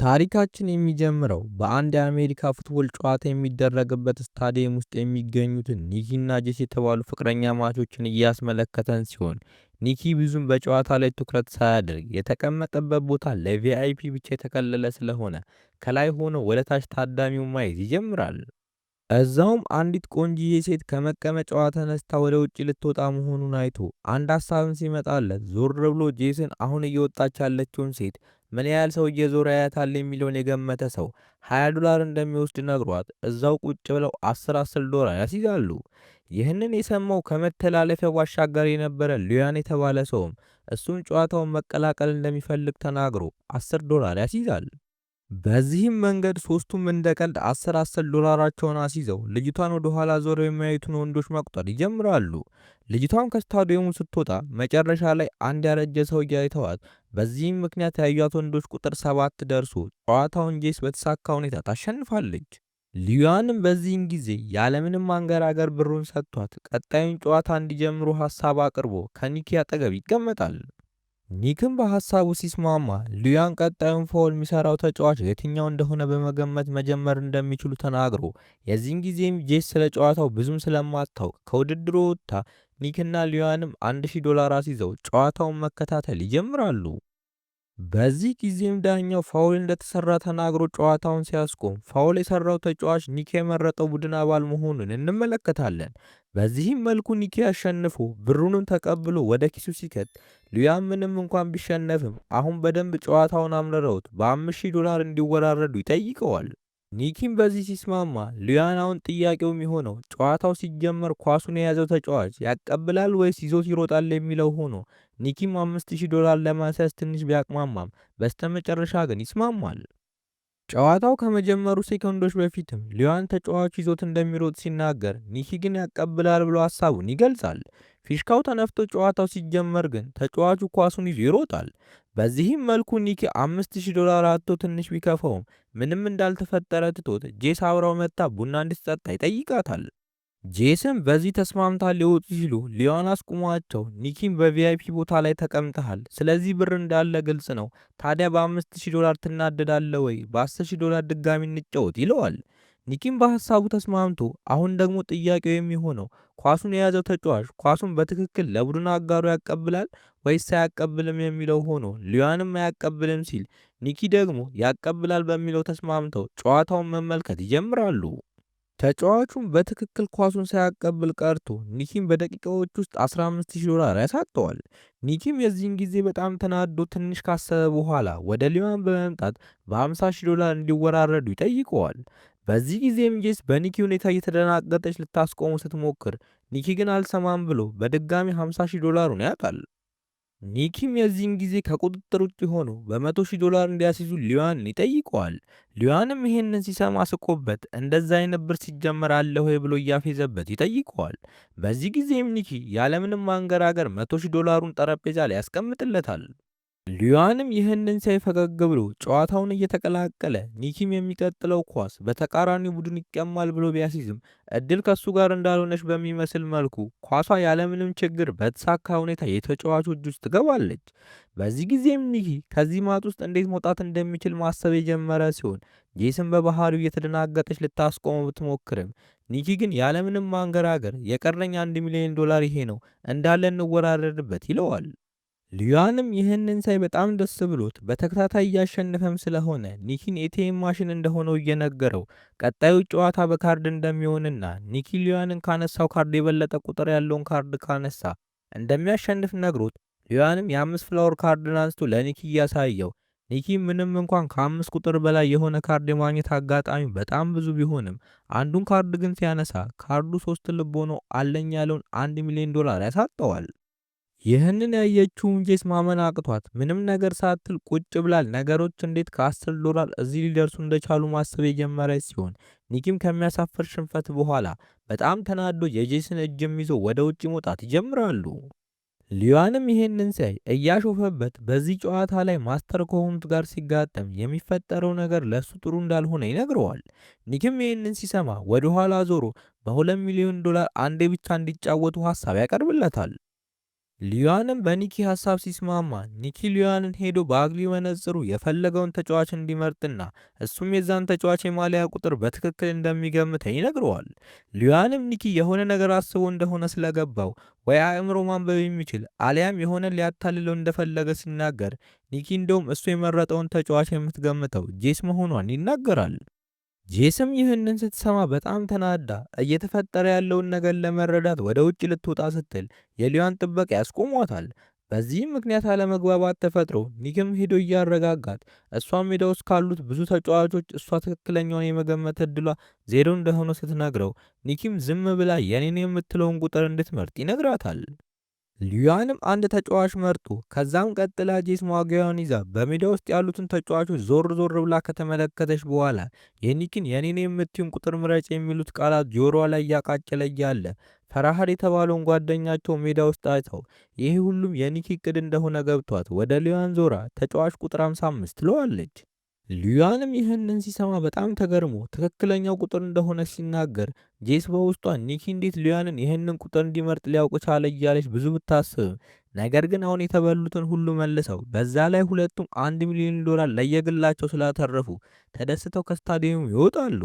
ታሪካችን የሚጀምረው በአንድ የአሜሪካ ፉትቦል ጨዋታ የሚደረግበት ስታዲየም ውስጥ የሚገኙትን ኒኪና ጄስ የተባሉ ፍቅረኛ ማቾችን እያስመለከተን ሲሆን ኒኪ ብዙም በጨዋታ ላይ ትኩረት ሳያደርግ የተቀመጠበት ቦታ ለቪአይፒ ብቻ የተከለለ ስለሆነ ከላይ ሆኖ ወደ ታች ታዳሚውን ማየት ይጀምራል። እዛውም አንዲት ቆንጂዬ ሴት ከመቀመጫዋ ተነስታ ወደ ውጭ ልትወጣ መሆኑን አይቶ አንድ ሀሳብን ሲመጣለት ዞር ብሎ ጄስን አሁን እየወጣች ያለችውን ሴት ምን ያህል ሰው እየዞረ ያያታል የሚለውን የገመተ ሰው $20 እንደሚወስድ ነግሯት እዛው ቁጭ ብለው 10 ዶላር ያስይዛሉ። ይህንን የሰማው ከመተላለፊያው ባሻገር የነበረ ሊያን የተባለ ሰውም እሱም ጨዋታውን መቀላቀል እንደሚፈልግ ተናግሮ $10 ያስይዛል። በዚህም መንገድ ሶስቱም እንደ ቀልድ 10 ዶላራቸውን አስይዘው ልጅቷን ወደ ኋላ ዞረው የሚያዩትን ወንዶች መቁጠር ይጀምራሉ። ልጅቷም ከስታዲየሙ ስትወጣ መጨረሻ ላይ አንድ ያረጀ ሰውዬ አይተዋት፣ በዚህም ምክንያት ያዩት ወንዶች ቁጥር 7 ደርሶ ጨዋታውን ጄስ በተሳካ ሁኔታ ታሸንፋለች። ሊያንም በዚህን ጊዜ ያለምንም ማንገራገር ብሩን ሰጥቷት ቀጣዩን ጨዋታ እንዲጀምሩ ሐሳብ አቅርቦ ከኒኪ አጠገብ ይቀመጣል። ኒክም በሐሳቡ ሲስማማ ሊያን ቀጣዩን ፋውል የሚሰራው ተጫዋች የትኛው እንደሆነ በመገመት መጀመር እንደሚችሉ ተናግሮ የዚህን ጊዜም ጄስ ስለ ጨዋታው ብዙም ስለማታውቅ ከውድድሩ ወጥታ ኒክና ሊያንም $1000 አስይዘው ጨዋታውን መከታተል ይጀምራሉ። በዚህ ጊዜም ዳኛው ፋውል እንደተሰራ ተናግሮ ጨዋታውን ሲያስቆም ፋውል የሰራው ተጫዋች ኒኪ የመረጠው ቡድን አባል መሆኑን እንመለከታለን። በዚህም መልኩ ኒኪ አሸንፎ ብሩንም ተቀብሎ ወደ ኪሱ ሲከት ሊያም ምንም እንኳን ቢሸነፍም አሁን በደንብ ጨዋታውን አምርረውት $5000 እንዲወራረዱ ይጠይቀዋል። ኒኪም በዚህ ሲስማማ ሊያን አሁን ጥያቄው የሚሆነው ጨዋታው ሲጀመር ኳሱን የያዘው ተጫዋች ያቀብላል ወይስ ይዞት ይሮጣል የሚለው ሆኖ ኒኪም $5000 ለማስያዝ ትንሽ ቢያቅማማም በስተመጨረሻ ግን ይስማማል። ጨዋታው ከመጀመሩ ሴኮንዶች በፊትም ሊያን ተጫዋቹ ይዞት እንደሚሮጥ ሲናገር ኒኪ ግን ያቀብላል ብሎ ሐሳቡን ይገልጻል። ፊሽካው ተነፍቶ ጨዋታው ሲጀመር ግን ተጫዋቹ ኳሱን ይዞ ይሮጣል። በዚህም መልኩ ኒኪ $5000 አጥቶ ትንሽ ቢከፋውም ምንም እንዳልተፈጠረ ትቶት ጄስ አብራው መጣ ቡና እንድትጠጣ ይጠይቃታል። ጄስም በዚህ ተስማምታ ሊወጡ ሲሉ ሊያን አስቁሟቸው ኒኪም በቪአይፒ ቦታ ላይ ተቀምጠሃል፣ ስለዚህ ብር እንዳለ ግልጽ ነው። ታዲያ $5000 ትናደዳለህ ወይ? $10000 ድጋሚ እንጫወት ይለዋል። ኒኪም በሐሳቡ ተስማምቶ አሁን ደግሞ ጥያቄው የሚሆነው ኳሱን የያዘው ተጫዋች ኳሱን በትክክል ለቡድን አጋሩ ያቀብላል ወይስ አያቀብልም የሚለው ሆኖ ሊያንም አያቀብልም ሲል ኒኪ ደግሞ ያቀብላል በሚለው ተስማምተው ጨዋታውን መመልከት ይጀምራሉ። ተጫዋቹም በትክክል ኳሱን ሳያቀብል ቀርቶ ኒኪም በደቂቃዎች ውስጥ $15000 ያሳጠዋል። ኒኪም የዚህን ጊዜ በጣም ተናዶ ትንሽ ካሰበ በኋላ ወደ ሊያን በመምጣት $50000 እንዲወራረዱ ይጠይቀዋል። በዚህ ጊዜም ጄስ በኒኪ ሁኔታ እየተደናገጠች ልታስቆሙ ስትሞክር ኒኪ ግን አልሰማም ብሎ በድጋሚ $50000 ያጣል። ኒኪም የዚህን ጊዜ ከቁጥጥር ውጭ ሆኖ $100,000 እንዲያስይዙ ሊያንን ይጠይቀዋል። ሊያንም ይሄንን ሲሰማ ስቆበት እንደዛ አይነት ብር ሲጀመር አለ ወይ ብሎ እያፌዘበት ይጠይቀዋል። በዚህ ጊዜም ኒኪ ያለምንም ማንገራገር $100,000ን ጠረጴዛ ላይ ያስቀምጥለታል። ሊያንም ይህንን ሲያይ ፈገግ ብሎ ጨዋታውን እየተቀላቀለ ኒኪም የሚቀጥለው ኳስ በተቃራኒ ቡድን ይቀማል ብሎ ቢያስይዝም እድል ከሱ ጋር እንዳልሆነች በሚመስል መልኩ ኳሷ ያለምንም ችግር በተሳካ ሁኔታ የተጫዋቹ እጅ ውስጥ ትገባለች። በዚህ ጊዜም ኒኪ ከዚህ ማጥ ውስጥ እንዴት መውጣት እንደሚችል ማሰብ የጀመረ ሲሆን ጄስን በባህሪው እየተደናገጠች ልታስቆመው ብትሞክርም ኒኪ ግን ያለምንም ማንገራገር የቀረኝ $1,000,000 ይሄ ነው እንዳለ እንወራረድበት ይለዋል። ሊያንም ይህንን ሳይ በጣም ደስ ብሎት በተከታታይ እያሸነፈም ስለሆነ ኒኪን ኤቲኤም ማሽን እንደሆነው እየነገረው ቀጣዩ ጨዋታ በካርድ እንደሚሆንና ኒኪ ሊያንን ካነሳው ካርድ የበለጠ ቁጥር ያለውን ካርድ ካነሳ እንደሚያሸንፍ ነግሮት ሊያንም የ5 ፍላወር ካርድን አንስቶ ለኒኪ እያሳየው ኒኪ ምንም እንኳን ከ5 ቁጥር በላይ የሆነ ካርድ የማግኘት አጋጣሚ በጣም ብዙ ቢሆንም አንዱን ካርድ ግን ሲያነሳ ካርዱ 3 ልብ ሆኖ አለኝ ያለውን $1,000,000 ያሳጠዋል። ይህንን ያየችውን ጄስ ማመን አቅቷት ምንም ነገር ሳትል ቁጭ ብላል ነገሮች እንዴት $10 እዚህ ሊደርሱ እንደቻሉ ማሰብ የጀመረች ሲሆን ኒኪም ከሚያሳፍር ሽንፈት በኋላ በጣም ተናዶ የጄስን እጅም ይዞ ወደ ውጭ መውጣት ይጀምራሉ። ሊያንም ይሄንን ሲያይ እያሾፈበት በዚህ ጨዋታ ላይ ማስተር ከሆኑት ጋር ሲጋጠም የሚፈጠረው ነገር ለሱ ጥሩ እንዳልሆነ ይነግረዋል። ኒኪም ይሄንን ሲሰማ ወደ ኋላ ዞሮ $2,000,000 አንዴ ብቻ እንዲጫወቱ ሐሳብ ያቀርብለታል። ሊዩዋንም በኒኪ ሐሳብ ሲስማማ ኒኪ ሊዩዋንን ሄዶ በአግሊ መነጽሩ የፈለገውን ተጫዋች እንዲመርጥና እሱም የዛን ተጫዋች የማሊያ ቁጥር በትክክል እንደሚገምተው ይነግረዋል። ሊዩዋንም ኒኪ የሆነ ነገር አስቦ እንደሆነ ስለገባው ወይ አእምሮ ማንበብ የሚችል አሊያም የሆነ ሊያታልለው እንደፈለገ ሲናገር ኒኪ እንደውም እሱ የመረጠውን ተጫዋች የምትገምተው ጄስ መሆኗን ይናገራል። ጄስም ይህንን ስትሰማ በጣም ተናዳ እየተፈጠረ ያለውን ነገር ለመረዳት ወደ ውጭ ልትወጣ ስትል የሊዩዋን ጥበቃ ያስቆሟታል። በዚህም ምክንያት አለመግባባት ተፈጥሮ ኒክም ሄዶ እያረጋጋት እሷም ሜዳ ውስጥ ካሉት ብዙ ተጫዋቾች እሷ ትክክለኛውን የመገመት እድሏ ዜሮ እንደሆነ ስትነግረው ኒኪም ዝም ብላ የኔን የምትለውን ቁጥር እንድትመርጥ ይነግራታል። ሊዩዋንም አንድ ተጫዋች መርጦ ከዛም ቀጥላ ጄስ መዋጊያዋን ይዛ በሜዳ ውስጥ ያሉትን ተጫዋቾች ዞር ዞር ብላ ከተመለከተች በኋላ የኒኪን የኔን የምትዩን ቁጥር ምረጭ የሚሉት ቃላት ጆሮዋ ላይ እያቃጨለ እያለ ፈርሃድ የተባለውን ጓደኛቸው ሜዳ ውስጥ አይተው ይህ ሁሉም የኒኪ እቅድ እንደሆነ ገብቷት ወደ ሊዩዋን ዞራ ተጫዋች ቁጥር 55 ትለዋለች። ሊዩዋንም ይህንን ሲሰማ በጣም ተገርሞ ትክክለኛው ቁጥር እንደሆነ ሲናገር ጄስ በውስጧ ኒኪ እንዴት ሊዩዋንን ይህንን ቁጥር እንዲመርጥ ሊያውቅ ቻለ እያለች ብዙ ብታስብም ነገር ግን አሁን የተበሉትን ሁሉ መልሰው በዛ ላይ ሁለቱም $1,000,000 ለየግላቸው ስላተረፉ ተደስተው ከስታዲየሙ ይወጣሉ።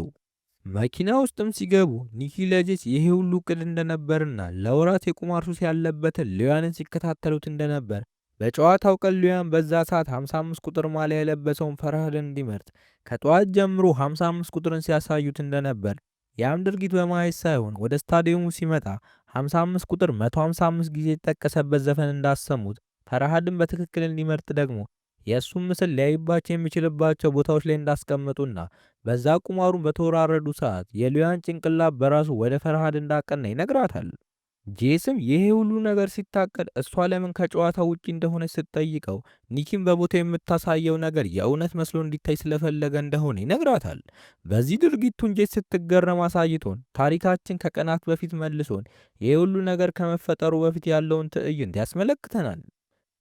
መኪና ውስጥም ሲገቡ ኒኪ ለጄስ ይሄ ሁሉ እቅድ እንደነበርና ለወራት የቁማር ሱስ ያለበትን ሊዩዋንን ሲከታተሉት እንደነበር በጨዋታው ቀን ሊዩዋን በዛ ሰዓት 55 ቁጥር ማሊያ የለበሰውን ፈርሃድን እንዲመርጥ ከጠዋት ጀምሮ 55 ቁጥርን ሲያሳዩት እንደነበር ያም ድርጊት በማየት ሳይሆን ወደ ስታዲየሙ ሲመጣ 55 ቁጥር 155 ጊዜ የተጠቀሰበት ዘፈን እንዳሰሙት ፈርሃድን በትክክል እንዲመርጥ ደግሞ የእሱም ምስል ሊያይባቸው የሚችልባቸው ቦታዎች ላይ እንዳስቀምጡና በዛ ቁማሩን በተወራረዱ ሰዓት የሊዩዋን ጭንቅላት በራሱ ወደ ፈርሃድ እንዳቀና ይነግራታል። ጄስም ይሄ ሁሉ ነገር ሲታቀድ እሷ ለምን ከጨዋታው ውጪ እንደሆነች ስትጠይቀው ኒኪም በቦታው የምታሳየው ነገር የእውነት መስሎ እንዲታይ ስለፈለገ እንደሆነ ይነግራታል። በዚህ ድርጊቱን ጄስ ስትገረም አሳይቶን ታሪካችን ከቀናት በፊት መልሶን ይሄ ሁሉ ነገር ከመፈጠሩ በፊት ያለውን ትዕይንት ያስመለክተናል።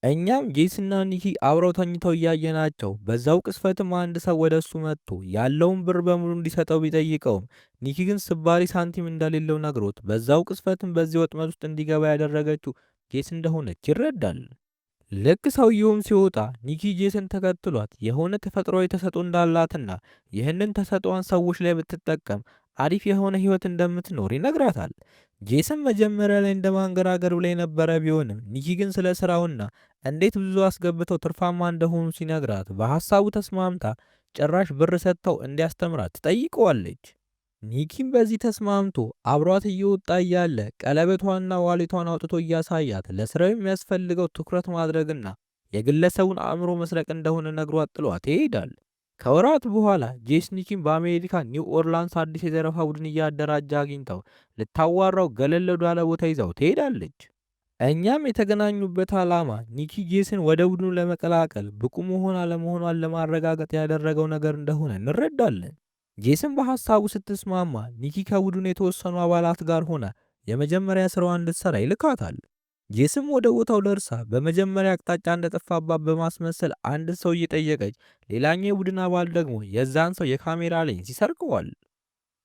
እኛም ጄስና ኒኪ አብረው ተኝተው እያየናቸው በዛው ቅስፈትም አንድ ሰው ወደ እሱ መጥቶ ያለውን ብር በሙሉ እንዲሰጠው ቢጠይቀውም ኒኪ ግን ስባሪ ሳንቲም እንደሌለው ነግሮት በዛው ቅስፈትም በዚህ ወጥመድ ውስጥ እንዲገባ ያደረገችው ጄስ እንደሆነች ይረዳል። ልክ ሰውየውም ሲወጣ ኒኪ ጄስን ተከትሏት የሆነ ተፈጥሯዊ ተሰጥኦ እንዳላትና ይህንን ተሰጥኦዋን ሰዎች ላይ ብትጠቀም አሪፍ የሆነ ህይወት እንደምትኖር ይነግራታል። ጄሰን መጀመሪያ ላይ እንደማንገራገር ብላ የነበረ ቢሆንም ኒኪ ግን ስለ ስራውና እንዴት ብዙ አስገብተው ትርፋማ እንደሆኑ ሲነግራት በሐሳቡ ተስማምታ ጭራሽ ብር ሰጥተው እንዲያስተምራት ትጠይቀዋለች። ኒኪም በዚህ ተስማምቶ አብሯት እየወጣ እያለ ቀለበቷንና ዋሌቷን አውጥቶ እያሳያት ለስራው የሚያስፈልገው ትኩረት ማድረግና የግለሰቡን አእምሮ መስረቅ እንደሆነ ነግሯት ጥሏት ይሄዳል። ከወራት በኋላ ጄስ ኒኪን በአሜሪካ ኒው ኦርላንስ አዲስ የዘረፋ ቡድን እያደራጀ አግኝተው ልታዋራው ገለል ወዳለ ቦታ ይዛው ትሄዳለች። እኛም የተገናኙበት ዓላማ ኒኪ ጄስን ወደ ቡድኑ ለመቀላቀል ብቁ መሆን አለመሆኗን ለማረጋገጥ ያደረገው ነገር እንደሆነ እንረዳለን። ጄስን በሐሳቡ ስትስማማ ኒኪ ከቡድኑ የተወሰኑ አባላት ጋር ሆና የመጀመሪያ ስራዋ እንድትሰራ ይልካታል። ጄስም ወደ ቦታው ደርሳ በመጀመሪያ አቅጣጫ እንደጠፋባት በማስመሰል አንድ ሰው እየጠየቀች ሌላኛው የቡድን አባል ደግሞ የዛን ሰው የካሜራ ሌንስ ይሰርቀዋል።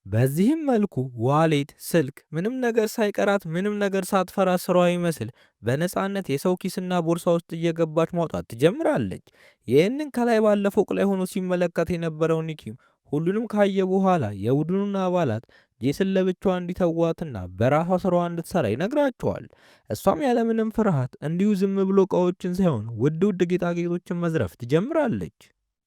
በዚህም መልኩ ዋሌት፣ ስልክ ምንም ነገር ሳይቀራት ምንም ነገር ሳትፈራ ስራዋ ይመስል በነፃነት የሰው ኪስና ቦርሳ ውስጥ እየገባች ማውጣት ትጀምራለች። ይህንን ከላይ ባለ ፎቅ ላይ ሆኖ ሲመለከት የነበረው ኒኪም ሁሉንም ካየ በኋላ የቡድኑን አባላት ጄስን ለብቻዋ እንዲተዋትና በራሷ ስራዋ እንድትሰራ ይነግራቸዋል። እሷም ያለምንም ፍርሃት እንዲሁ ዝም ብሎ እቃዎችን ሳይሆን ውድ ውድ ጌጣጌጦችን መዝረፍ ትጀምራለች።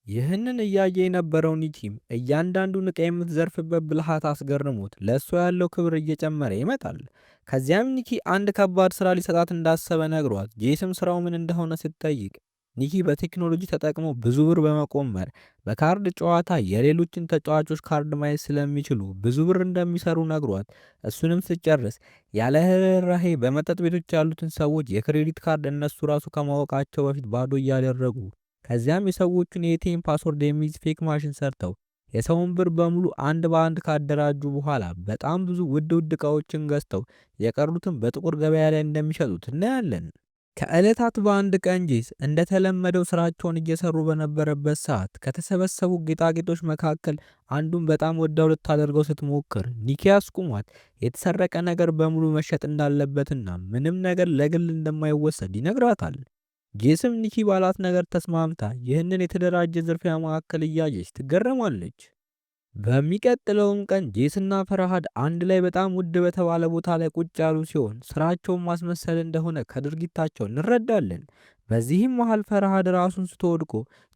ይህንን እያየ የነበረው ኒኪም እያንዳንዱን ዕቃ የምትዘርፍበት ብልሃት አስገርሞት ለእሷ ያለው ክብር እየጨመረ ይመጣል። ከዚያም ኒኪ አንድ ከባድ ስራ ሊሰጣት እንዳሰበ ነግሯት ጄስም ስራው ምን እንደሆነ ስትጠይቅ ኒኪ በቴክኖሎጂ ተጠቅሞ ብዙ ብር በመቆመር በካርድ ጨዋታ የሌሎችን ተጫዋቾች ካርድ ማየት ስለሚችሉ ብዙ ብር እንደሚሰሩ ነግሯት እሱንም ስጨርስ ያለ ርህራሄ በመጠጥ ቤቶች ያሉትን ሰዎች የክሬዲት ካርድ እነሱ ራሱ ከማወቃቸው በፊት ባዶ እያደረጉ ከዚያም የሰዎቹን የኤቲኤም ፓስወርድ የሚይዝ ፌክ ማሽን ሰርተው የሰውን ብር በሙሉ አንድ በአንድ ካደራጁ በኋላ በጣም ብዙ ውድ ውድ እቃዎችን ገዝተው የቀሩትን በጥቁር ገበያ ላይ እንደሚሸጡት እናያለን። ከዕለታት በአንድ ቀን ጄስ እንደተለመደው ስራቸውን እየሰሩ በነበረበት ሰዓት ከተሰበሰቡ ጌጣጌጦች መካከል አንዱን በጣም ወዳው ልታደርገው ስትሞክር ኒኪ አስቁሟት የተሰረቀ ነገር በሙሉ መሸጥ እንዳለበትና ምንም ነገር ለግል እንደማይወሰድ ይነግራታል። ጄስም ኒኪ ባላት ነገር ተስማምታ ይህንን የተደራጀ ዝርፊያ መካከል እያየች ትገረማለች። በሚቀጥለውም ቀን ጄስና ፈርሃድ አንድ ላይ በጣም ውድ በተባለ ቦታ ላይ ቁጭ ያሉ ሲሆን ስራቸውን ማስመሰል እንደሆነ ከድርጊታቸው እንረዳለን። በዚህም መሃል ፈርሃድ ራሱን ስቶ ወድቆ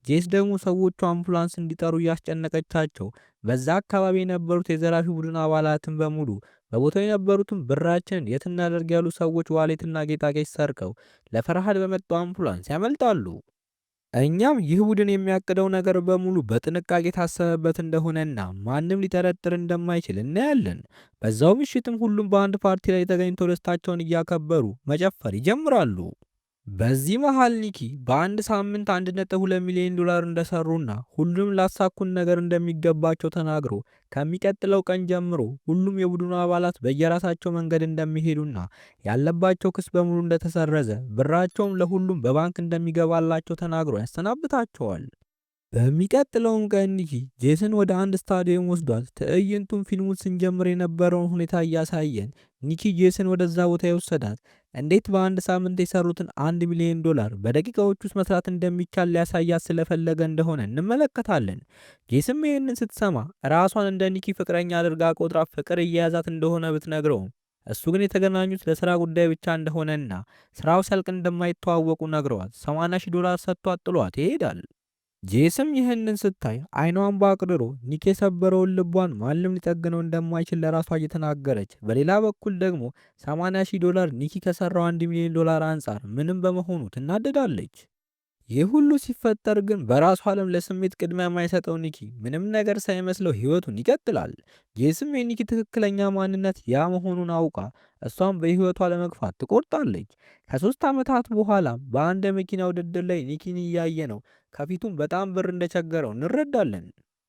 ጄስ ደግሞ ሰዎቹ አምቡላንስ እንዲጠሩ እያስጨነቀቻቸው በዛ አካባቢ የነበሩት የዘራፊ ቡድን አባላትን በሙሉ በቦታው የነበሩትን ብራችንን የት እናደርግ ያሉ ሰዎች ዋሌትና ጌጣጌጥ ሰርቀው ለፈርሃድ በመጣው አምቡላንስ ያመልጣሉ። እኛም ይህ ቡድን የሚያቅደው ነገር በሙሉ በጥንቃቄ የታሰበበት እንደሆነና ማንም ሊጠረጥር እንደማይችል እናያለን። በዛው ምሽትም ሁሉም በአንድ ፓርቲ ላይ ተገኝተው ደስታቸውን እያከበሩ መጨፈር ይጀምራሉ። በዚህ መሃል ኒኪ በአንድ ሳምንት 1.2 ሚሊዮን ዶላር እንደሰሩና ሁሉም ላሳኩን ነገር እንደሚገባቸው ተናግሮ ከሚቀጥለው ቀን ጀምሮ ሁሉም የቡድኑ አባላት በየራሳቸው መንገድ እንደሚሄዱና ያለባቸው ክስ በሙሉ እንደተሰረዘ ብራቸውም ለሁሉም በባንክ እንደሚገባላቸው ተናግሮ ያሰናብታቸዋል። በሚቀጥለውም ቀን ኒኪ ጄስን ወደ አንድ ስታዲየም ወስዷት ትዕይንቱን ፊልሙን ስንጀምር የነበረውን ሁኔታ እያሳየን ኒኪ ጄስን ወደዛ ቦታ የወሰዳት እንዴት በአንድ ሳምንት የሰሩትን 1 ሚሊዮን ዶላር በደቂቃዎች ውስጥ መስራት እንደሚቻል ሊያሳያት ስለፈለገ እንደሆነ እንመለከታለን። ጄስም ይህንን ስትሰማ ራሷን እንደ ኒኪ ፍቅረኛ አድርጋ ቆጥራ ፍቅር እየያዛት እንደሆነ ብትነግረውም እሱ ግን የተገናኙት ለስራ ጉዳይ ብቻ እንደሆነና ስራው ሲያልቅ እንደማይተዋወቁ ነግረዋት 80 ሺህ ዶላር ሰጥቷት ጥሏት ይሄዳል። ጄስም ይህንን ስታይ አይኗን ባቅርሮ ኒክ የሰበረውን ልቧን ማንም ሊጠግነው እንደማይችል ለራሷ እየተናገረች፣ በሌላ በኩል ደግሞ 80 ሺህ ዶላር ኒኪ ከሰራው 1 ሚሊዮን ዶላር አንጻር ምንም በመሆኑ ትናደዳለች። ይህ ሁሉ ሲፈጠር ግን በራሱ ዓለም ለስሜት ቅድሚያ የማይሰጠው ኒኪ ምንም ነገር ሳይመስለው ህይወቱን ይቀጥላል። ጄስም የኒኪ ትክክለኛ ማንነት ያ መሆኑን አውቃ እሷም በህይወቷ ለመግፋት ትቆርጣለች። ከ3 ዓመታት በኋላ በአንድ መኪና ውድድር ላይ ኒኪን እያየ ነው ከፊቱም በጣም ብር እንደቸገረው እንረዳለን።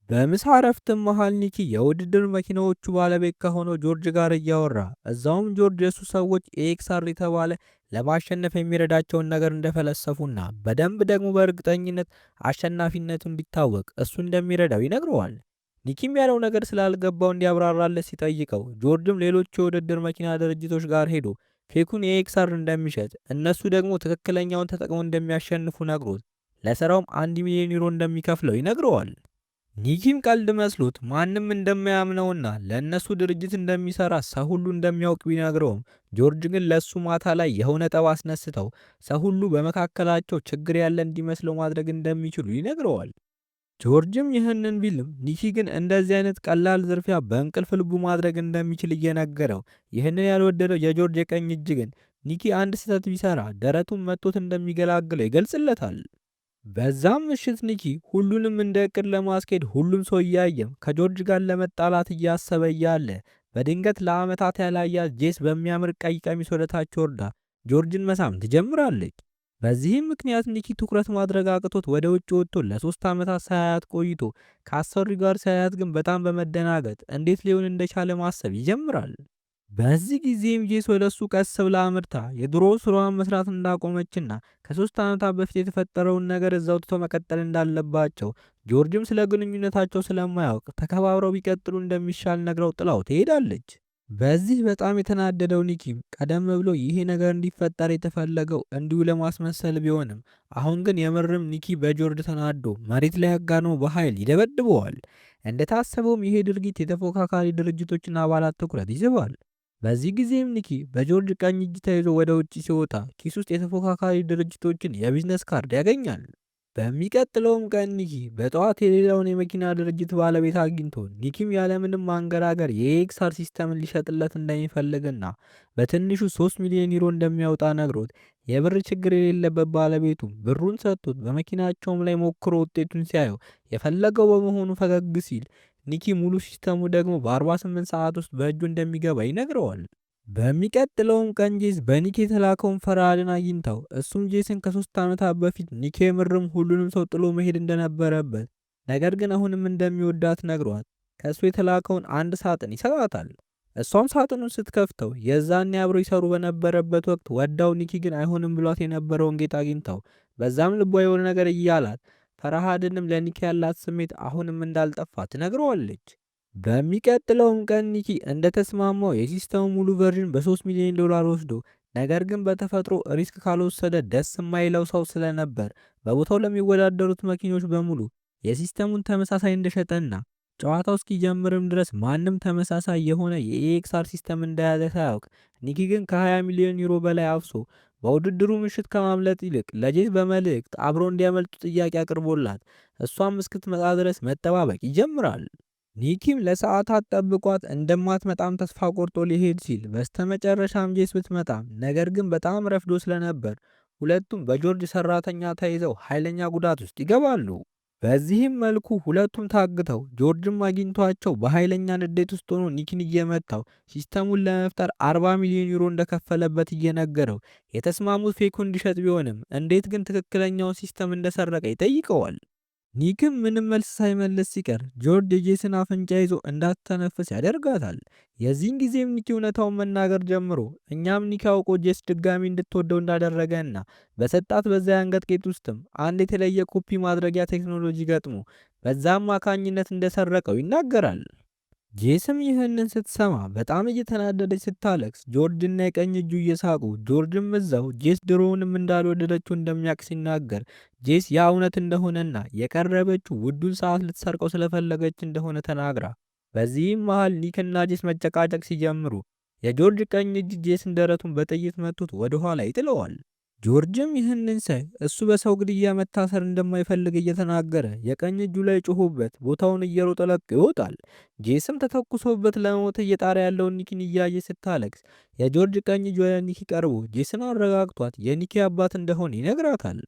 በምሳ እረፍትም መሃል ኒኪ የውድድር መኪናዎቹ ባለቤት ከሆነው ጆርጅ ጋር እያወራ እዛውም ጆርጅ የሱ ሰዎች ኤክስአር የተባለ ለማሸነፍ የሚረዳቸውን ነገር እንደፈለሰፉና በደንብ ደግሞ በእርግጠኝነት አሸናፊነቱ እንዲታወቅ እሱ እንደሚረዳው ይነግረዋል። ኒኪም ያለው ነገር ስላልገባው እንዲያብራራለት ሲጠይቀው ጆርጅም ሌሎች የውድድር መኪና ድርጅቶች ጋር ሄዶ ፌኩን የኤክስአር እንደሚሸጥ እነሱ ደግሞ ትክክለኛውን ተጠቅመው እንደሚያሸንፉ ነግሮት ለስራውም 1 ሚሊዮን ዩሮ እንደሚከፍለው ይነግረዋል። ኒኪም ቀልድ መስሎት ማንም እንደማያምነውና ለእነሱ ድርጅት እንደሚሰራ ሰው ሁሉ እንደሚያውቅ ቢነግረውም ጆርጅ ግን ለሱ ማታ ላይ የሆነ ጠብ አስነስተው ሰው ሁሉ በመካከላቸው ችግር ያለ እንዲመስለው ማድረግ እንደሚችሉ ይነግረዋል። ጆርጅም ይህንን ቢልም ኒኪ ግን እንደዚህ አይነት ቀላል ዝርፊያ በእንቅልፍ ልቡ ማድረግ እንደሚችል እየነገረው ይህንን ያልወደደው የጆርጅ የቀኝ እጅ ግን ኒኪ አንድ ስህተት ቢሰራ ደረቱን መጥቶት እንደሚገላግለው ይገልጽለታል። በዛም ምሽት ኒኪ ሁሉንም እንደ እቅድ ለማስኬድ ሁሉም ሰው እያየም ከጆርጅ ጋር ለመጣላት እያሰበ እያለ በድንገት ለዓመታት ያላያት ጄስ በሚያምር ቀይ ቀሚስ ወደታች ወርዳ ጆርጅን መሳም ትጀምራለች። በዚህም ምክንያት ኒኪ ትኩረት ማድረግ አቅቶት ወደ ውጭ ወጥቶ ለ3 ዓመታት ሳያያት ቆይቶ ከአሰሪው ጋር ሳያያት ግን በጣም በመደናገጥ እንዴት ሊሆን እንደቻለ ማሰብ ይጀምራል። በዚህ ጊዜም ጄስ ወደ እሱ ቀስ ብላ አምርታ የድሮ ስራዋን መስራት እንዳቆመችና ከ3 ዓመታት በፊት የተፈጠረውን ነገር እዛው ትቶ መቀጠል እንዳለባቸው ጆርጅም ስለ ግንኙነታቸው ስለማያውቅ ተከባብረው ቢቀጥሉ እንደሚሻል ነግረው ጥላው ትሄዳለች። በዚህ በጣም የተናደደው ኒኪም ቀደም ብሎ ይሄ ነገር እንዲፈጠር የተፈለገው እንዲሁ ለማስመሰል ቢሆንም አሁን ግን የምርም ኒኪ በጆርጅ ተናዶ መሬት ላይ አጋኖ በኃይል ይደበድበዋል። እንደታሰበውም ይሄ ድርጊት የተፎካካሪ ድርጅቶችን አባላት ትኩረት ይስባል። በዚህ ጊዜም ኒኪ በጆርጅ ቀኝ እጅ ተይዞ ወደ ውጭ ሲወጣ ኪስ ውስጥ የተፎካካሪ ድርጅቶችን የቢዝነስ ካርድ ያገኛል። በሚቀጥለውም ቀን ኒኪ በጠዋት የሌላውን የመኪና ድርጅት ባለቤት አግኝቶ ኒኪም ያለምንም ማንገራገር የኤክስአር ሲስተምን ሊሸጥለት እንደሚፈልግና በትንሹ 3 ሚሊዮን ዩሮ እንደሚያወጣ ነግሮት የብር ችግር የሌለበት ባለቤቱ ብሩን ሰጥቶት በመኪናቸውም ላይ ሞክሮ ውጤቱን ሲያየው የፈለገው በመሆኑ ፈገግ ሲል ኒኪ ሙሉ ሲስተሙ ደግሞ በ48 ሰዓት ውስጥ በእጁ እንደሚገባ ይነግረዋል። በሚቀጥለውም ቀን ጄስ በኒኪ የተላከውን ፈርሃድን አግኝተው እሱም ጄስን ከ3 ዓመታት በፊት ኒኪ የምርም ሁሉንም ሰው ጥሎ መሄድ እንደነበረበት ነገር ግን አሁንም እንደሚወዳት ነግሯት ከእሱ የተላከውን አንድ ሳጥን ይሰጣታል። እሷም ሳጥኑን ስትከፍተው የዛኔ አብረው ይሰሩ በነበረበት ወቅት ወዳው ኒኪ ግን አይሆንም ብሏት የነበረውን ጌጥ አግኝታው በዛም ልቧ የሆነ ነገር እያላት ፈርሃድንም ለኒኪ ያላት ስሜት አሁንም እንዳልጠፋ ትነግረዋለች። በሚቀጥለውም ቀን ኒኪ እንደተስማማው የሲስተሙ ሙሉ ቨርዥን በ3 ሚሊዮን ዶላር ወስዶ ነገር ግን በተፈጥሮ ሪስክ ካልወሰደ ደስ የማይለው ሰው ስለነበር በቦታው ለሚወዳደሩት መኪኖች በሙሉ የሲስተሙን ተመሳሳይ እንደሸጠና ጨዋታው እስኪጀምርም ድረስ ማንም ተመሳሳይ የሆነ የኤኤክስአር ሲስተም እንደያዘ ሳያውቅ ኒኪ ግን ከ20 ሚሊዮን ዩሮ በላይ አፍሶ በውድድሩ ምሽት ከማምለጥ ይልቅ ለጄት በመልእክት አብሮ እንዲያመልጡ ጥያቄ አቅርቦላት እሷም እስክትመጣ ድረስ መጠባበቅ ይጀምራል። ኒኪም ለሰዓታት ጠብቋት እንደማትመጣም ተስፋ ቆርጦ ሊሄድ ሲል በስተመጨረሻም ጄስ ብትመጣም ነገር ግን በጣም ረፍዶ ስለነበር ሁለቱም በጆርጅ ሰራተኛ ተይዘው ኃይለኛ ጉዳት ውስጥ ይገባሉ። በዚህም መልኩ ሁለቱም ታግተው ጆርጅም አግኝቷቸው በኃይለኛ ንዴት ውስጥ ሆኖ ኒኪን እየመታው ሲስተሙን ለመፍጠር 40 ሚሊዮን ዩሮ እንደከፈለበት እየነገረው የተስማሙት ፌኩ እንዲሸጥ ቢሆንም እንዴት ግን ትክክለኛውን ሲስተም እንደሰረቀ ይጠይቀዋል። ኒክም ምንም መልስ ሳይመልስ ሲቀር ጆርጅ የጄስን አፍንጫ ይዞ እንዳትተነፍስ ያደርጋታል። የዚህን ጊዜም ኒኪ እውነታውን መናገር ጀምሮ እኛም ኒኪ አውቆ ጄስ ድጋሚ እንድትወደው እንዳደረገ እና በሰጣት በዛ የአንገት ጌጥ ውስጥም አንድ የተለየ ኮፒ ማድረጊያ ቴክኖሎጂ ገጥሞ በዛ አማካኝነት እንደሰረቀው ይናገራል። ጄስም ይህንን ስትሰማ በጣም እየተናደደች ስታለቅስ ጆርጅና የቀኝ እጁ እየሳቁ ጆርጅም እዛው ጄስ ድሮውንም እንዳልወደደችው እንደሚያውቅ ሲናገር ጄስ ያ እውነት እንደሆነና የቀረበችው ውዱን ሰዓት ልትሰርቀው ስለፈለገች እንደሆነ ተናግራ በዚህም መሃል ኒክና ጄስ መጨቃጨቅ ሲጀምሩ የጆርጅ ቀኝ እጅ ጄስን ደረቱን በጥይት መቱት ወደ ኋላ ይጥለዋል። ጆርጅም ይህንን ሳይ እሱ በሰው ግድያ መታሰር እንደማይፈልግ እየተናገረ የቀኝ እጁ ላይ ጮሆበት ቦታውን እየሮጠ ለቆ ይወጣል። ጄስም ተተኩሶበት ለመሞት እየጣረ ያለውን ኒኪን እያየ ስታለቅስ የጆርጅ ቀኝ እጅ ወደ ኒኪ ቀርቦ ጄስን አረጋግቷት የኒኪ አባት እንደሆነ ይነግራታል።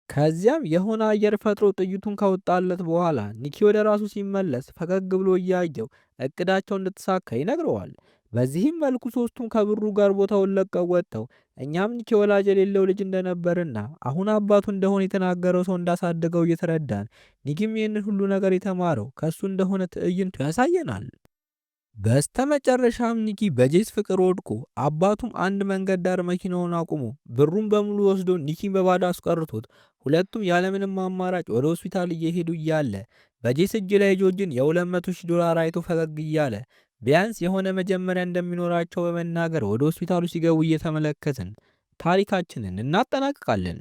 ከዚያም የሆነ አየር ፈጥሮ ጥይቱን ካወጣለት በኋላ ኒኪ ወደ ራሱ ሲመለስ ፈገግ ብሎ እያየው እቅዳቸው እንድትሳካ ይነግረዋል። በዚህም መልኩ ሶስቱም ከብሩ ጋር ቦታውን ለቀው ወጥተው እኛም ኒኪ ወላጅ የሌለው ልጅ እንደነበርና አሁን አባቱ እንደሆነ የተናገረው ሰው እንዳሳደገው እየተረዳን ኒኪም ይህንን ሁሉ ነገር የተማረው ከሱ እንደሆነ ትዕይንቱ ያሳየናል። በስተመጨረሻም ኒኪ በጄስ ፍቅር ወድቆ አባቱም አንድ መንገድ ዳር መኪናውን አቁሞ ብሩን በሙሉ ወስዶ ኒኪን በባዶ አስቀርቶት ሁለቱም ያለምንም አማራጭ ወደ ሆስፒታል እየሄዱ እያለ በጄስ እጅ ላይ ጆርጅን የ200,000 አይቶ ፈገግ እያለ ቢያንስ የሆነ መጀመሪያ እንደሚኖራቸው በመናገር ወደ ሆስፒታሉ ሲገቡ እየተመለከትን ታሪካችንን እናጠናቅቃለን።